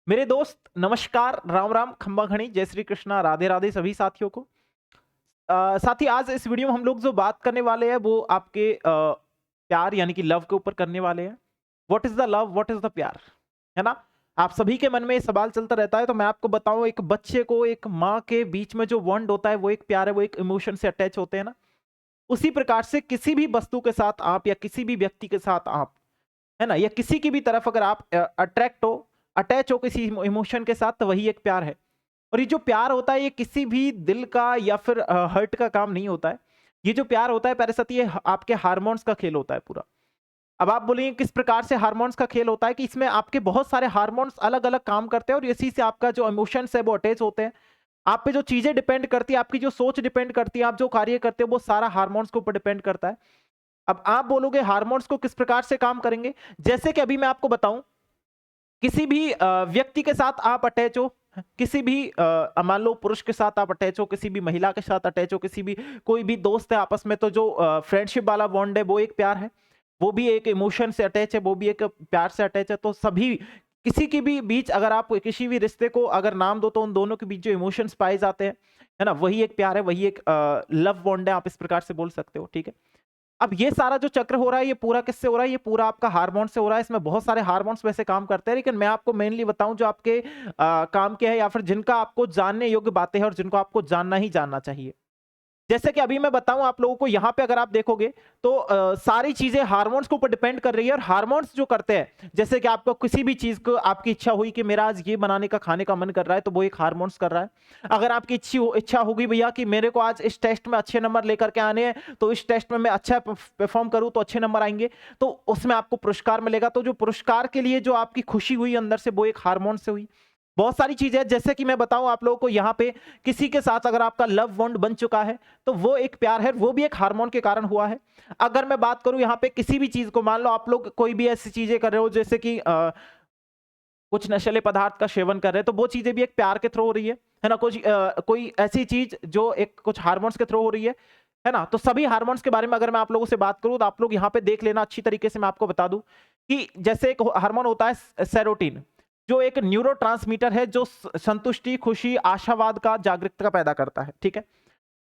मेरे दोस्त नमस्कार, राम राम, खंबा खड़ी, जय श्री कृष्णा, राधे राधे सभी साथियों को। साथी आज इस वीडियो में हम लोग जो बात करने वाले हैं वो आपके प्यार यानी कि लव के ऊपर करने वाले हैं। What is the love, what is the प्यार, है ना। आप सभी के मन में ये सवाल चलता रहता है, तो मैं आपको बताऊं, एक बच्चे को एक माँ के बीच में जो बॉन्ड होता है वो एक प्यार है, वो एक इमोशन से अटैच होते हैं ना। उसी प्रकार से किसी भी वस्तु के साथ आप या किसी भी व्यक्ति के साथ आप, है ना, या किसी की भी तरफ अगर आप अट्रैक्ट हो, अटैच हो किसी इमोशन के साथ, तो वही एक प्यार है। और ये जो प्यार होता है ये किसी भी दिल का या फिर हर्ट का काम नहीं होता है। ये जो प्यार होता है पैरे ये आपके हार्मोन्स का खेल होता है पूरा। अब आप बोलेंगे किस प्रकार से हार्मोन्स का खेल होता है, कि इसमें आपके बहुत सारे हार्मोन्स अलग अलग काम करते हैं और इसी से आपका जो इमोशंस है वो अटैच होते हैं। आप पे जो चीजें डिपेंड करती है, आपकी जो सोच डिपेंड करती है, आप जो कार्य करते हो वो सारा हार्मोन्स के ऊपर डिपेंड करता है। अब आप बोलोगे हार्मोन्स को किस प्रकार से काम करेंगे, जैसे कि अभी मैं आपको बताऊं, किसी भी व्यक्ति के साथ आप अटैच हो, किसी भी मान लो पुरुष के साथ आप अटैच हो, किसी भी महिला के साथ अटैच हो, किसी भी कोई भी दोस्त है आपस में, तो जो फ्रेंडशिप वाला बॉन्ड है वो एक प्यार है, वो भी एक इमोशन से अटैच है, वो भी एक प्यार से अटैच है। तो सभी किसी के भी बीच अगर आप किसी भी रिश्ते को अगर नाम दो, तो उन दोनों के बीच जो इमोशंस पाए जाते हैं, है ना, वही एक प्यार है, वही एक लव बॉन्ड है, आप इस प्रकार से बोल सकते हो। ठीक है। अब ये सारा जो चक्र हो रहा है ये पूरा किससे हो रहा है, ये पूरा आपका हार्मोन से हो रहा है। इसमें बहुत सारे हार्मोन्स वैसे काम करते हैं, लेकिन मैं आपको मेनली बताऊं जो आपके काम के है या फिर जिनका आपको जानने योग्य बातें हैं और जिनको आपको जानना ही जानना चाहिए। जैसे कि अभी मैं बताऊं आप लोगों को, यहाँ पे अगर आप देखोगे तो सारी चीजें हार्मोन्स के ऊपर डिपेंड कर रही है। और हार्मोन्स जो करते हैं, जैसे कि आपको किसी भी चीज को आपकी इच्छा हुई कि मेरा आज ये बनाने का खाने का मन कर रहा है, तो वो एक हार्मोन्स कर रहा है। अगर आपकी इच्छा होगी भैया कि मेरे को आज इस टेस्ट में अच्छे नंबर लेकर के आने हैं, तो इस टेस्ट में मैं अच्छा परफॉर्म करूं तो अच्छे नंबर आएंगे, तो उसमें आपको पुरस्कार मिलेगा। तो जो पुरस्कार के लिए जो आपकी खुशी हुई अंदर से, वो एक हार्मोन से हुई। बहुत सारी चीजें हैं, जैसे कि मैं बताऊं आप लोगों को, यहाँ पे किसी के साथ अगर आपका लव बॉन्ड बन चुका है, तो वो एक प्यार है, वो भी एक हार्मोन के कारण हुआ है। अगर मैं बात करूं यहाँ पे किसी भी चीज को, मान लो आप लोग कोई भी ऐसी चीजें कर रहे हो, जैसे कि कुछ नशीले पदार्थ का सेवन कर रहे हैं, तो वो चीजें भी एक प्यार के थ्रू हो रही है ना। कुछ कोई ऐसी चीज जो एक कुछ हार्मोन्स के थ्रू हो रही है ना। तो सभी हार्मोन्स के बारे में अगर मैं आप लोगों से बात करूं, तो आप लोग यहाँ पे देख लेना अच्छी तरीके से। मैं आपको बता दूं कि जैसे एक हार्मोन होता है सेरोटीन, जो एक न्यूरोट्रांसमीटर है, जो संतुष्टि, खुशी, आशावाद का, जागरूकता पैदा करता है। ठीक है।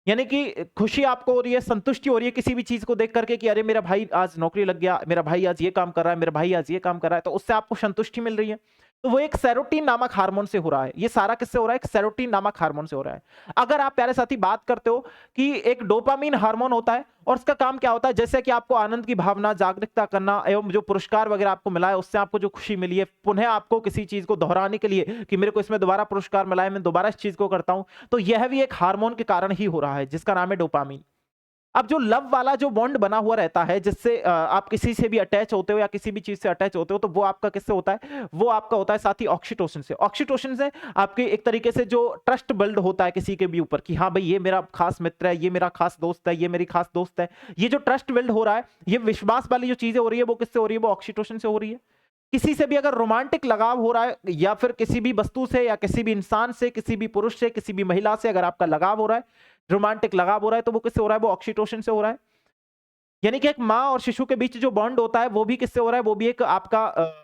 यानी कि खुशी आपको हो रही है, संतुष्टि हो रही है किसी भी चीज को देख करके कि अरे मेरा भाई आज नौकरी लग गया, मेरा भाई आज ये काम कर रहा है, मेरा भाई आज ये काम कर रहा है, तो उससे आपको संतुष्टि मिल रही है। तो वो एक सेरोटीन नामक हार्मोन से हो रहा है। ये सारा किससे हो रहा है, एक सेरोटीन नामक हार्मोन से हो रहा है। अगर आप प्यारे साथी बात करते हो कि एक डोपामीन हार्मोन होता है, और उसका काम क्या होता है, जैसे कि आपको आनंद की भावना, जागरूकता करना, एवं जो पुरस्कार वगैरह आपको मिला है उससे आपको जो खुशी मिली है, पुनः आपको किसी चीज को दोहराने के लिए कि मेरे को इसमें दोबारा पुरस्कार मिला है, मैं दोबारा इस चीज को करता हूं, तो यह भी एक हार्मोन के कारण ही हो रहा है, जिसका नाम है डोपामीन। अब जो लव वाला जो बॉन्ड बना हुआ रहता है, जिससे आप किसी से भी अटैच होते हो या किसी भी चीज से अटैच होते हो, तो वो आपका किससे होता है, वो आपका होता है साथी ऑक्सीटोसिन से। ऑक्सीटोसिन से आपके एक तरीके से जो ट्रस्ट बिल्ड होता है किसी के भी ऊपर, कि हाँ भाई ये मेरा खास मित्र है, ये मेरा खास दोस्त है, ये मेरी खास दोस्त है। ये जो ट्रस्ट बिल्ड हो रहा है, ये विश्वास वाली जो चीजें हो रही है, वो किससे हो रही है, वो ऑक्सीटोसिन से हो रही है। किसी से भी अगर रोमांटिक लगाव हो रहा है, या फिर किसी भी वस्तु से या किसी भी इंसान से, किसी भी पुरुष से, किसी भी महिला से अगर आपका लगाव हो रहा है, रोमांटिक लगाव हो रहा है, तो वो किससे हो रहा है, वो ऑक्सीटोसिन से हो रहा है। यानी कि एक माँ और शिशु के बीच जो बॉन्ड होता है, वो भी किससे हो रहा है, वो भी एक आपका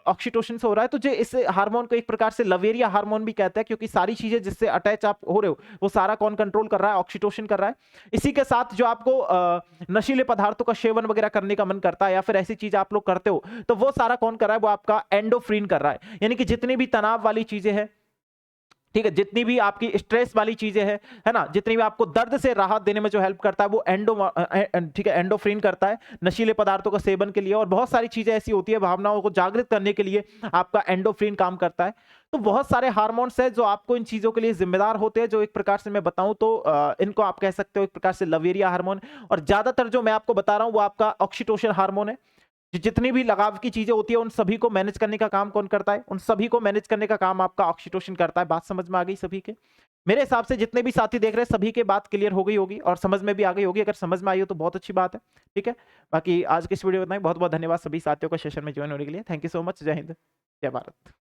ऑक्सीटोसिन से हो रहा है। तो जो इस हार्मोन को एक प्रकार से लवेरिया हार्मोन भी कहते हैं, क्योंकि सारी चीजें जिससे अटैच आप हो रहे हो, वो सारा कौन कंट्रोल कर रहा है, ऑक्सीटोसिन कर रहा है। इसी के साथ जो आपको नशीले पदार्थों का सेवन वगैरह करने का मन करता है, या फिर ऐसी चीज आप लोग करते हो, तो वो सारा कौन कर रहा है, वो आपका एंडोफ्रीन कर रहा है। यानी कि जितनी भी तनाव वाली चीजें हैं, ठीक है, जितनी भी आपकी स्ट्रेस वाली चीजें हैं, है ना, जितनी भी आपको दर्द से राहत देने में जो हेल्प करता है, वो ठीक है, एंडोफ्रीन करता है नशीले पदार्थों का सेवन के लिए। और बहुत सारी चीजें ऐसी होती है, भावनाओं को जागृत करने के लिए आपका एंडोफ्रीन काम करता है। तो बहुत सारे हार्मोन्स हैं जो आपको इन चीजों के लिए जिम्मेदार होते हैं, जो एक प्रकार से मैं बताऊं तो इनको आप कह सकते हो एक प्रकार से लवेरिया हार्मोन। और ज्यादातर जो मैं आपको बता रहा हूं वो आपका ऑक्सीटोसिन हार्मोन है। जितनी भी लगाव की चीजें होती है, उन सभी को मैनेज करने का काम कौन करता है, उन सभी को मैनेज करने का काम आपका ऑक्सीटोसिन करता है। बात समझ में आ गई सभी के। मेरे हिसाब से जितने भी साथी देख रहे हैं सभी के बात क्लियर हो गई होगी और समझ में भी आ गई होगी। अगर समझ में आई हो तो बहुत अच्छी बात है। ठीक है। बाकी आज की इस वीडियो में इतना ही। बहुत बहुत धन्यवाद सभी साथियों को सेशन में ज्वाइन होने के लिए। Thank you so much. जय हिंद, जय भारत।